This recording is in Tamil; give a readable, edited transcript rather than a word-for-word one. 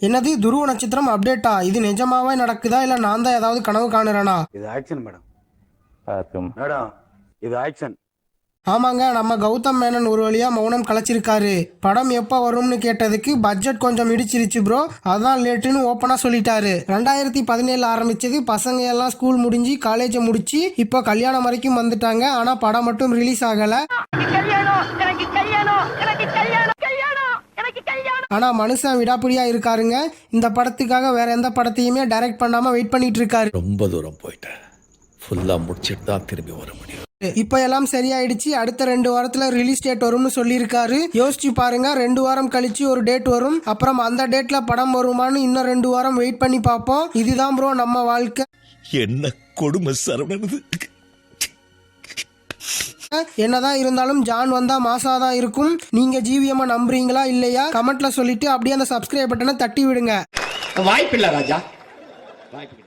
என்னது துருவ நட்சத்திரம் அப்டேட்டா? இது நிஜமாவே நடக்குதா இல்ல நான் தான் ஏதாவது கனவு காணுறேனா? இது ஆக்ஷன் மேடம், இது ஆக்ஷன். ஆமாங்க, நம்ம கௌதம் மேனன் ஒரு வழியா மௌனம் கலைச்சிருக்காரு. படம் எப்ப வரும்னு கேட்டதுக்கு பட்ஜெட் கொஞ்சம் இடிச்சிருச்சு ப்ரோ, அதான் லேட்டுன்னு ஓப்பனா சொல்லிட்டாரு. 2017 ஆரம்பிச்சது, பசங்க எல்லாம் ஸ்கூல் முடிஞ்சு காலேஜ் முடிச்சு இப்போ கல்யாணம் வரைக்கும் வந்துட்டாங்க. ஆனா படம் மட்டும் ரிலீஸ் ஆகல. ஆனா மனுஷன் விடாப்பிடியா இருக்காருங்க. இந்த படத்துக்காக வேற எந்த படத்தையுமே டைரக்ட் பண்ணாம வெயிட் பண்ணிட்டு இருக்காரு. ரொம்ப தூரம் போயிட்டேன், ஃபுல்லா முடிச்சிட்டு தான் திரும்பி வர முடியும். இப்ப எல்லாம் சரியாயிடுச்சு. அடுத்த 2 வாரத்துல ரிலீஸ் டேட் வரும்னு சொல்லியிருக்காரு. யோசிச்சு பாருங்க, 2 வாரம் கழிச்சு ஒரு டேட் வரும். அப்புறம் அந்த டேட்ல படம் வருமானு இன்னும் 2 வாரம் வெயிட் பண்ணி பார்ப்போம். இதுதான் ப்ரோ நம்ம வாழ்க்கை. என்ன கொடுமை சரவணது. என்னதான் இருந்தாலும் ஜான் வந்தா மாசாதான் இருக்கும். நீங்க ஜிவிஎம் நம்புறீங்களா இல்லையா? கமெண்ட்ல சொல்லிட்டு அப்படியே அந்த சப்ஸ்கிரைப் பட்டனை தட்டி விடுங்க. வாய்ப்பில்லை ராஜா, வாய்ப்பு.